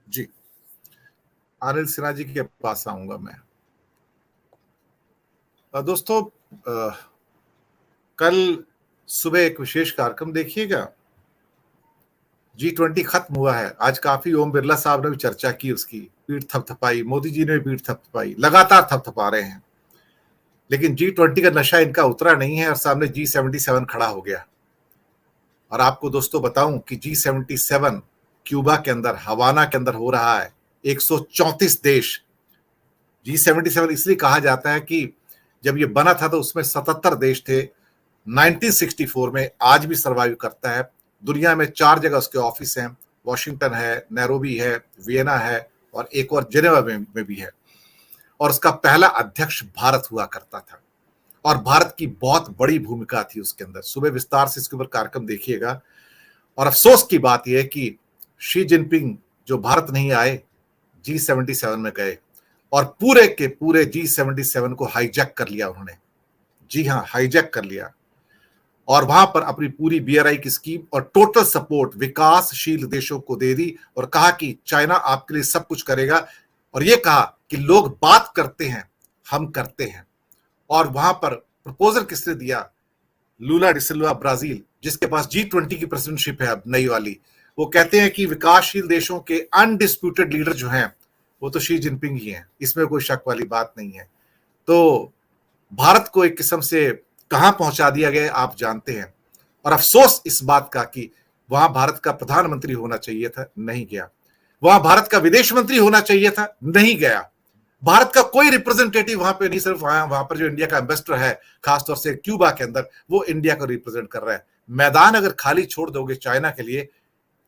जी, आनंद सिन्हा जी के पास आऊंगा मैं। दोस्तों, कल सुबह एक विशेष कार्यक्रम देखिएगा। G20 खत्म हुआ है। आज काफी ओम बिरला साहब ने भी चर्चा की, उसकी पीठ थपथपाई, मोदी जी ने भी पीठ थपथपाई, लगातार थपथपा रहे हैं। लेकिन G20 का नशा इनका उतरा नहीं है और सामने G77 खड़ा हो गया। और आपको दोस्तों बताऊं कि G77 क्यूबा के अंदर, हवाना के अंदर हो रहा है। 134 देश। G77 इसलिए कहा जाता है कि जब ये बना था तो उसमें 77 देश थे। 1964 में आज भी सर्वाइव करता है। दुनिया में 4 जगह उसके ऑफिस हैं। वॉशिंगटन है, नैरोबी है, वियना है और एक और जेनेवा में भी है। और उसका पहला अध्यक्ष भारत हुआ करता था और भारत की बहुत बड़ी भूमिका थी उसके अंदर। सुबह विस्तार से इसके ऊपर कार्यक्रम देखिएगा। और अफसोस की बात यह है कि शी जिनपिंग जो भारत नहीं आए, G77 में गए और पूरे के पूरे G77 को हाईजैक कर लिया उन्होंने। जी हां, हाईजैक कर लिया और वहां पर अपनी पूरी बीआरआई की स्कीम और टोटल सपोर्ट विकासशील देशों को दे दी और कहा कि चाइना आपके लिए सब कुछ करेगा। और यह कहा कि लोग बात करते हैं, हम करते हैं। और वहां पर प्रपोजल किसने दिया? लूला डिसिल्वा, ब्राजील, जिसके पास G20 की प्रेसिडेंटशिप है अब नई वाली। वो कहते हैं कि विकासशील देशों के अनडिस्प्यूटेड लीडर जो हैं वो तो शी जिनपिंग ही हैं, इसमें कोई शक वाली बात नहीं है। तो भारत को एक किस्म से कहां पहुंचा दिया गया आप जानते हैं। और अफसोस इस बात का कि वहां भारत का प्रधानमंत्री होना चाहिए था, नहीं गया। वहां भारत का विदेश मंत्री होना चाहिए था, नहीं गया। भारत का कोई रिप्रेजेंटेटिव वहां पे नहीं, सिर्फ वहां पर जो इंडिया का एम्बेसडर है खासतौर से क्यूबा के अंदर, वो इंडिया को रिप्रेजेंट कर रहा है। मैदान अगर खाली छोड़ दोगे चाइना के लिए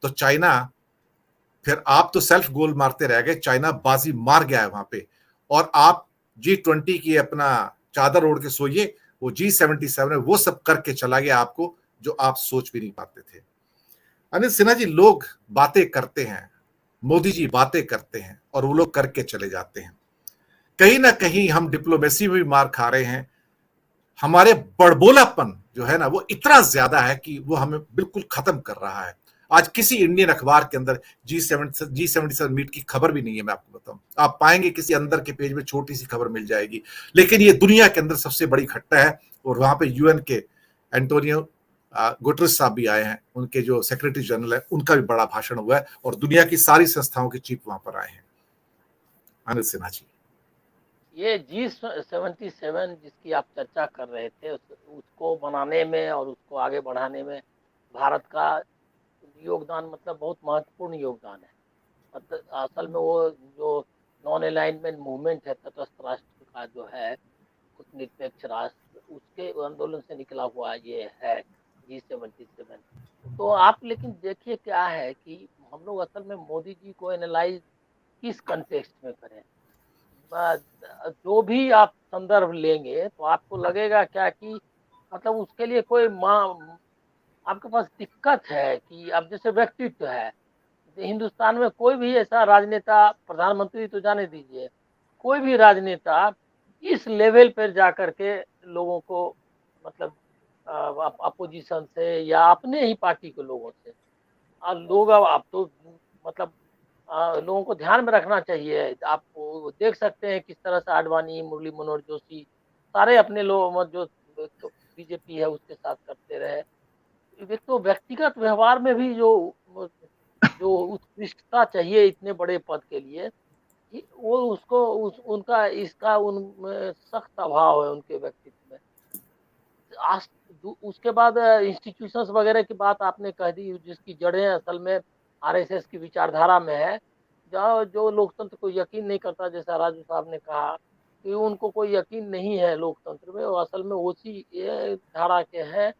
तो चाइना, फिर आप तो सेल्फ गोल मारते रह गए। चाइना बाजी मार गया है वहां पे। और आप G20 की अपना चादर ओढ़ के सोइए, वो G77 वो सब करके चला गया आपको जो आप सोच भी नहीं पाते थे। अनिल सिन्हा जी, लोग बातें करते हैं, मोदी जी बातें करते हैं और वो लोग करके चले जाते हैं। कहीं ना कहीं हम डिप्लोमेसी में भी मार खा रहे हैं। हमारे बड़बोलापन जो है ना वो इतना ज्यादा है कि वो हमें बिल्कुल खत्म कर रहा है। आज किसी इंडियन अखबार के अंदर G77 मीट की खबर भी नहीं है। मैं आपको बताऊं, आप पाएंगे किसी अंदर के पेज में छोटी सी खबर मिल जाएगी, लेकिन ये दुनिया के अंदर सबसे बड़ी घटना है। और वहां पे यूएन के एंटोनियो गुटरेस साहब भी आए हैं, उनके जो सेक्रेटरी जनरल है उनका भी बड़ा भाषण हुआ है और दुनिया की सारी संस्थाओं के चीफ वहां पर आए हैं। आनंद सिन्हा जी, ये G77 जिसकी आप चर्चा कर रहे थे, उसको बनाने में और उसको आगे बढ़ाने में भारत का योगदान मतलब बहुत महत्वपूर्ण योगदान है। मतलब असल में वो जो नॉन अलाइनमेंट मूवमेंट है, तटस्थ राष्ट्र का जो है, निरपेक्ष राष्ट्र, उसके आंदोलन से निकला हुआ ये है G77। तो आप लेकिन देखिए क्या है कि हम लोग असल में मोदी जी को एनालाइज किस कंटेक्स्ट में करें। जो भी आप संदर्भ लेंगे तो आपको लगेगा क्या कि मतलब उसके लिए कोई आपके पास दिक्कत है कि अब जैसे व्यक्तित्व है, हिंदुस्तान में कोई भी ऐसा राजनेता, प्रधानमंत्री तो जाने दीजिए, कोई भी राजनेता इस लेवल पर जाकर के लोगों को मतलब अपोजिशन से या अपने ही पार्टी के लोगों से लोग अब तो मतलब लोगों को ध्यान में रखना चाहिए। आप वो देख सकते हैं किस तरह से आडवाणी, मुरली मनोहर जोशी सारे अपने लोग जो बीजेपी है उसके साथ करते रहे। एक तो व्यक्तिगत व्यवहार में भी जो जो उत्कृष्टता चाहिए इतने बड़े पद के लिए, वो उसको उनका इसका उनमें सख्त अभाव है उनके व्यक्तित्व में। आज उसके बाद इंस्टीट्यूशंस वगैरह की बात आपने कह दी, जिसकी जड़ें असल में आरएसएस की विचारधारा में है। जहाँ जो लोकतंत्र को यकीन नहीं करता, जैसा राजू साहब ने कहा कि उनको कोई यकीन नहीं है लोकतंत्र में, वो असल में उसी ये धारा के हैं।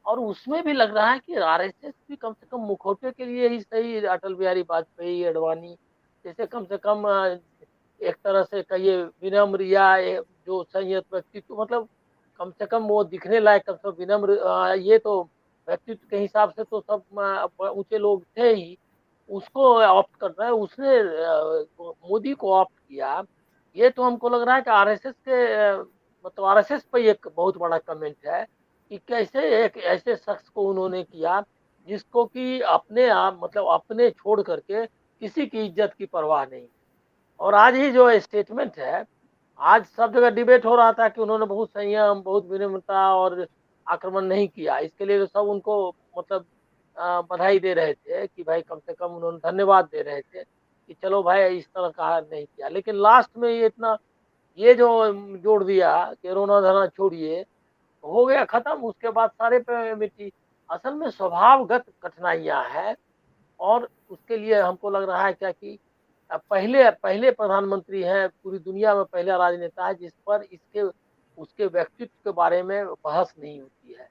और उसमें भी लग रहा है कि आरएसएस भी कम से कम मुखौटे के लिए ही सही, अटल बिहारी वाजपेयी, अडवाणी जैसे कम से कम एक तरह से कहिए विनम्र या जो संयत व्यक्तित्व, मतलब कम से कम वो दिखने लायक, कम से कम विनम्र, ये तो व्यक्तित्व के हिसाब से तो सब ऊंचे लोग थे ही। उसको ऑप्ट करना है उसने, मोदी को ऑप्ट किया। ये तो हमको लग रहा है कि आरएसएस के मतलब आरएसएस पे एक बहुत बड़ा कमेंट है कि कैसे एक ऐसे शख्स को उन्होंने किया जिसको कि अपने आप मतलब अपने छोड़ करके किसी की इज्जत की परवाह नहीं। और आज ही जो स्टेटमेंट है, आज सब जगह डिबेट हो रहा था कि उन्होंने बहुत संयम, बहुत विनम्रता और आक्रमण नहीं किया। इसके लिए तो सब उनको मतलब बधाई दे रहे थे कि भाई कम से कम उन्होंने धन्यवाद दे रहे थे कि चलो भाई इस तरह का नहीं किया। लेकिन लास्ट में ये इतना ये जो जोड़ दिया कि रोना धोना छोड़िए, हो गया खत्म। उसके बाद सारे पे मिट्टी। असल में स्वभावगत कठिनाइयां हैं और उसके लिए हमको लग रहा है क्या कि पहले पहले प्रधानमंत्री हैं पूरी दुनिया में, पहला राजनेता है जिस पर इसके उसके व्यक्तित्व के बारे में बहस नहीं होती है।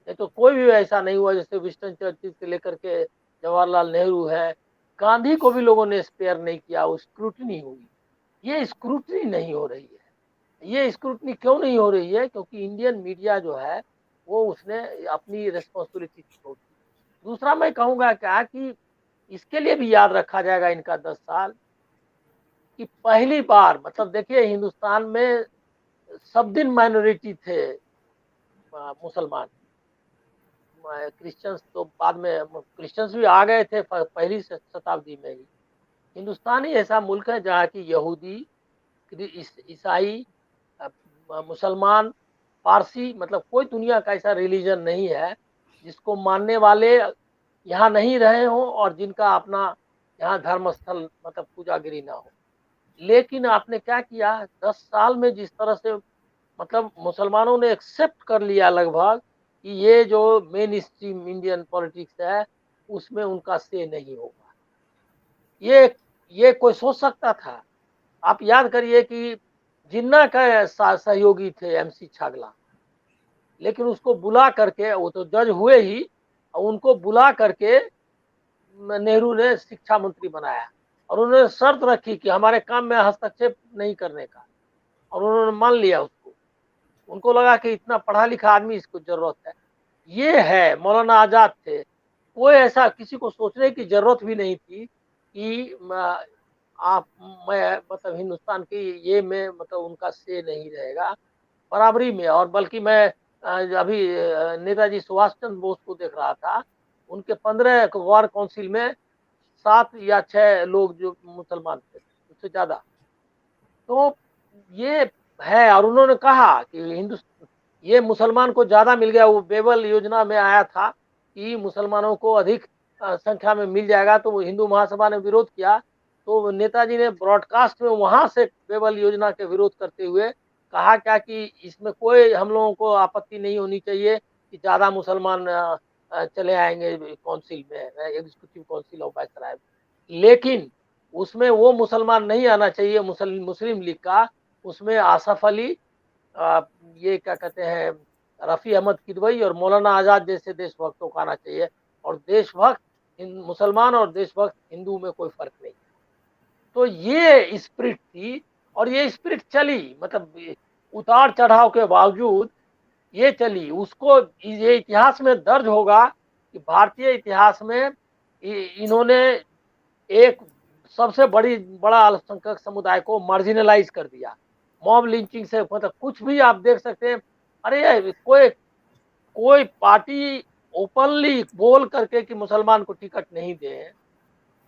नहीं तो कोई भी ऐसा नहीं हुआ, जैसे विंस्टन चर्चिल से लेकर के जवाहरलाल नेहरू है, गांधी को भी लोगों ने स्पेयर नहीं किया, वो स्क्रूटनी हुई। ये स्क्रूटनी नहीं हो रही है। ये स्क्रूटनी क्यों नहीं हो रही है? क्योंकि इंडियन मीडिया जो है वो उसने अपनी रिस्पॉन्सिबिलिटी छोड़ दी। दूसरा मैं कहूंगा क्या कि इसके लिए भी याद रखा जाएगा इनका 10 साल, कि पहली बार मतलब देखिए हिंदुस्तान में सब दिन माइनॉरिटी थे मुसलमान। क्रिश्चियंस तो बाद में, क्रिश्चियंस भी आ गए थे पहली शताब्दी में ही। हिंदुस्तान ही ऐसा मुल्क है जहाँ की यहूदी, ईसाई, मुसलमान, पारसी, मतलब कोई दुनिया का ऐसा रिलीजन नहीं है जिसको मानने वाले यहाँ नहीं रहे हों और जिनका अपना यहाँ धर्म स्थल मतलब पूजागिरी ना हो। लेकिन आपने क्या किया 10 साल में, जिस तरह से मतलब मुसलमानों ने एक्सेप्ट कर लिया लगभग कि ये जो मेन स्ट्रीम इंडियन पॉलिटिक्स है उसमें उनका से नहीं होगा। ये ये कोई सोच सकता था? आप याद करिए कि जिन्ना का सहयोगी थे एमसी छागला, लेकिन उसको बुला करके, वो तो जज हुए ही, और उनको बुला करके नेहरू ने शिक्षा मंत्री बनाया और उन्होंने शर्त रखी कि हमारे काम में हस्तक्षेप नहीं करने का, और उन्होंने मान लिया उसको। उनको लगा कि इतना पढ़ा लिखा आदमी, इसको जरूरत है। ये है, मौलाना आजाद थे। कोई ऐसा किसी को सोचने की जरूरत भी नहीं थी कि आप मैं मतलब हिंदुस्तान की ये में मतलब उनका से नहीं रहेगा बराबरी में। और बल्कि मैं अभी नेताजी सुभाष चंद्र बोस को देख रहा था, उनके 15 गौर काउंसिल में 7 या 6 लोग जो मुसलमान थे, उससे ज्यादा। तो ये है। और उन्होंने कहा कि हिंदुस्तान, ये मुसलमान को ज्यादा मिल गया। वो बेबल योजना में आया था कि मुसलमानों को अधिक संख्या में मिल जाएगा, तो हिंदू महासभा ने विरोध किया। तो नेताजी ने ब्रॉडकास्ट में वहां से बेबल योजना के विरोध करते हुए कहा क्या कि इसमें कोई हम लोगों को आपत्ति नहीं होनी चाहिए कि ज्यादा मुसलमान चले आएंगे काउंसिल में, एग्जीक्यूटिव काउंसिल ऑफ वायसराय। लेकिन उसमें वो मुसलमान नहीं आना चाहिए मुस्लिम लीग का, उसमें आसफ अली, ये क्या कहते हैं, रफ़ी अहमद किदवई और मौलाना आज़ाद जैसे देशभक्तों को आना चाहिए। और देशभक्त मुसलमान और देशभक्त हिंदू में कोई फर्क नहीं। तो ये स्पिरिट थी और ये स्पिरिट चली, मतलब उतार चढ़ाव के बावजूद ये चली। उसको ये इतिहास में दर्ज होगा कि भारतीय इतिहास में इन्होंने एक सबसे बड़ा अल्पसंख्यक समुदाय को मार्जिनलाइज कर दिया। मॉब लिंचिंग से मतलब कुछ भी आप देख सकते हैं। अरे कोई कोई पार्टी ओपनली बोल करके कि मुसलमान को टिकट नहीं दे,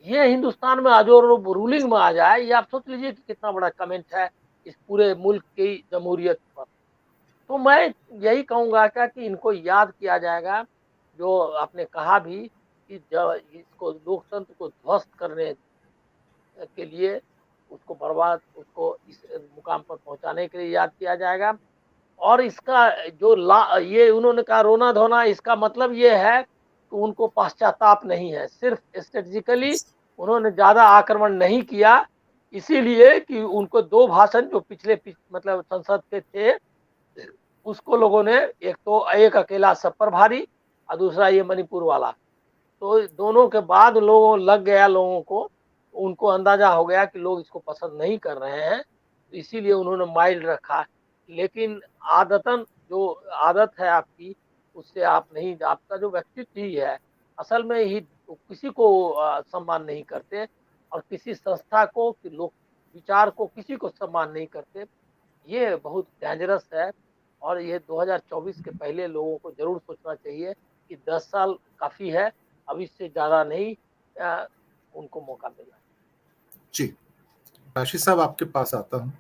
ये हिंदुस्तान में आज और रूलिंग में आ जाए, ये आप सोच लीजिए कि कितना बड़ा कमेंट है इस पूरे मुल्क की जमहूरियत पर। तो मैं यही कहूंगा क्या कि इनको याद किया जाएगा, जो आपने कहा भी कि जब इसको लोकतंत्र को ध्वस्त करने के लिए, उसको बर्बाद, उसको इस मुकाम पर पहुंचाने के लिए याद किया जाएगा। और इसका जो ये उन्होंने कहा रोना धोना, इसका मतलब ये है कि उनको पश्चाताप नहीं है, सिर्फ स्ट्रेटेजिकली उन्होंने ज्यादा आक्रमण नहीं किया, इसीलिए कि उनको 2 भाषण जो पिछले मतलब संसद के थे, उसको लोगों ने, एक तो एक अकेला सब पर भारी और दूसरा ये मणिपुर वाला, तो दोनों के बाद लोगों लग गया, लोगों को उनको अंदाजा हो गया कि लोग इसको पसंद नहीं कर रहे हैं, तो इसीलिए उन्होंने माइल्ड रखा। लेकिन आदतन जो आदत है आपकी, उससे आप नहीं, आपका जो व्यक्तित्व ही है असल में ही, तो किसी को सम्मान नहीं करते और किसी संस्था को, कि लोग विचार को, किसी को सम्मान नहीं करते। ये बहुत डेंजरस है। और ये 2024 के पहले लोगों को जरूर सोचना चाहिए कि 10 साल काफी है, अब इससे ज्यादा नहीं उनको मौका मिला। जी, राशि साहब आपके पास आता हूं।